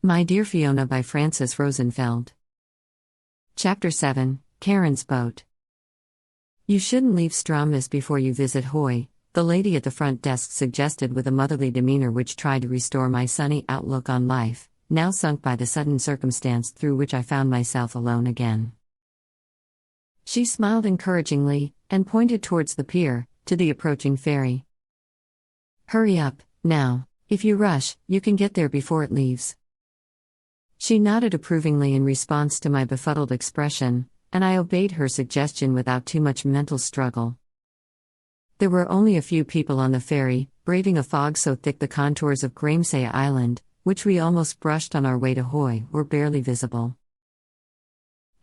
My Dear Fiona by Frances Rosenfeld. Chapter 7, Charon's Boat. You shouldn't leave Stromness before you visit Hoy, the lady at the front desk suggested with a motherly demeanor which tried to restore my sunny outlook on life, now sunk by the sudden circumstance through which I found myself alone again. She smiled encouragingly, and pointed towards the pier, to the approaching ferry. Hurry up, now. If you rush, you can get there before it leaves. She nodded approvingly in response to my befuddled expression, and I obeyed her suggestion without too much mental struggle. There were only a few people on the ferry, braving a fog so thick the contours of Graemsay Island, which we almost brushed on our way to Hoy, were barely visible.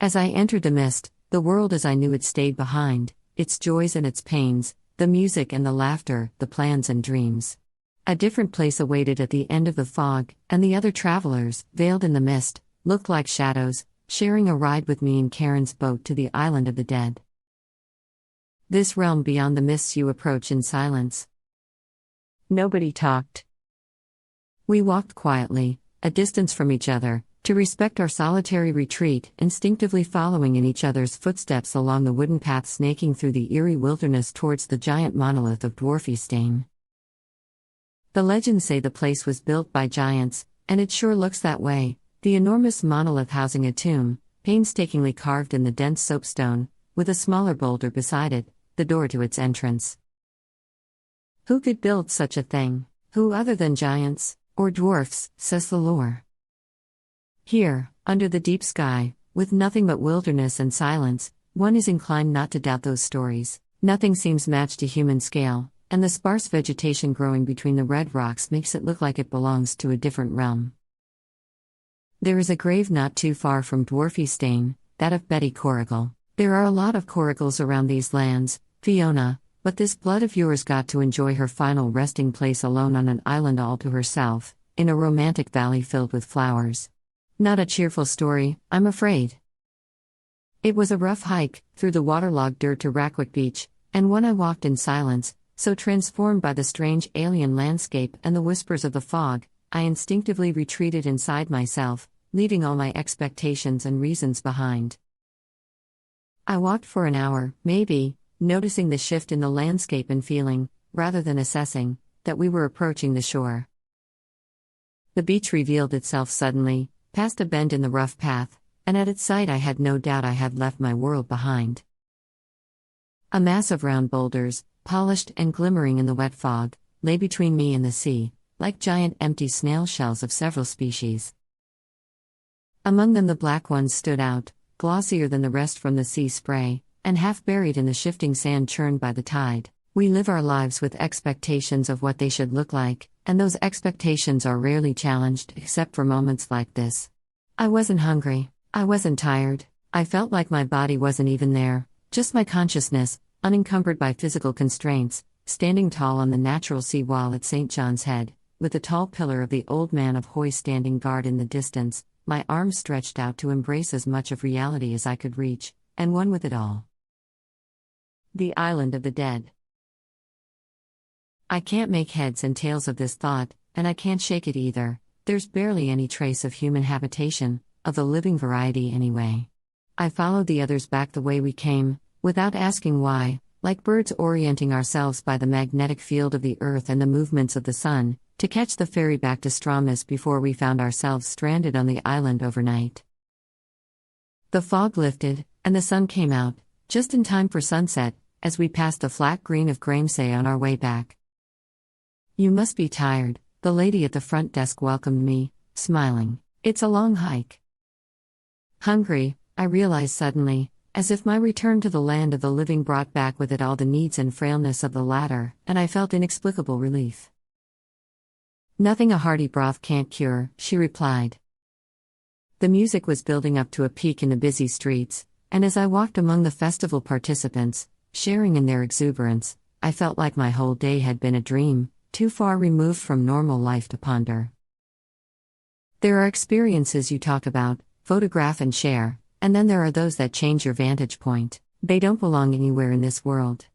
As I entered the mist, the world as I knew it stayed behind, its joys and its pains, the music and the laughter, the plans and dreams. A different place awaited at the end of the fog, and the other travelers, veiled in the mist, looked like shadows, sharing a ride with me in Charon's boat to the island of the dead. This realm beyond the mists you approach in silence. Nobody talked. We walked quietly, a distance from each other, to respect our solitary retreat, instinctively following in each other's footsteps along the wooden path snaking through the eerie wilderness towards the giant monolith of Dwarfystane. The legends say the place was built by giants, and it sure looks that way, the enormous monolith housing a tomb, painstakingly carved in the dense soapstone, with a smaller boulder beside it, the door to its entrance. Who could build such a thing? Who other than giants, or dwarfs, says the lore. Here, under the deep sky, with nothing but wilderness and silence, one is inclined not to doubt those stories. Nothing seems matched to human scale, and the sparse vegetation growing between the red rocks makes it look like it belongs to a different realm. There is a grave not too far from Dwarfystane, that of Betty Corrigal. There are a lot of Corrigals around these lands, Fiona, but this blood of yours got to enjoy her final resting place alone on an island all to herself, in a romantic valley filled with flowers. Not a cheerful story, I'm afraid. It was a rough hike, through the waterlogged dirt to Rackwick Beach, and one I walked in silence, so transformed by the strange alien landscape and the whispers of the fog, I instinctively retreated inside myself, leaving all my expectations and reasons behind. I walked for an hour, maybe, noticing the shift in the landscape and feeling, rather than assessing, that we were approaching the shore. The beach revealed itself suddenly, past a bend in the rough path, and at its sight I had no doubt I had left my world behind. A mass of round boulders, polished and glimmering in the wet fog, lay between me and the sea, like giant empty snail shells of several species. Among them the black ones stood out, glossier than the rest from the sea spray, and half buried in the shifting sand churned by the tide. We live our lives with expectations of what they should look like, and those expectations are rarely challenged except for moments like this. I wasn't hungry, I wasn't tired, I felt like my body wasn't even there, just my consciousness, unencumbered by physical constraints, standing tall on the natural sea wall at St. John's Head, with the tall pillar of the Old Man of Hoy standing guard in the distance, my arms stretched out to embrace as much of reality as I could reach, and one with it all. The Island of the Dead. I can't make heads and tails of this thought, and I can't shake it either. There's barely any trace of human habitation, of the living variety anyway. I followed the others back the way we came, without asking why, like birds orienting ourselves by the magnetic field of the earth and the movements of the sun, to catch the ferry back to Stromness before we found ourselves stranded on the island overnight. The fog lifted, and the sun came out, just in time for sunset, as we passed the flat green of Graemsay on our way back. You must be tired, the lady at the front desk welcomed me, smiling. It's a long hike. Hungry, I realized suddenly, as if my return to the land of the living brought back with it all the needs and frailness of the latter, and I felt inexplicable relief. Nothing a hearty broth can't cure, she replied. The music was building up to a peak in the busy streets, and as I walked among the festival participants, sharing in their exuberance, I felt like my whole day had been a dream, too far removed from normal life to ponder. There are experiences you talk about, photograph and share, and then there are those that change your vantage point. They don't belong anywhere in this world.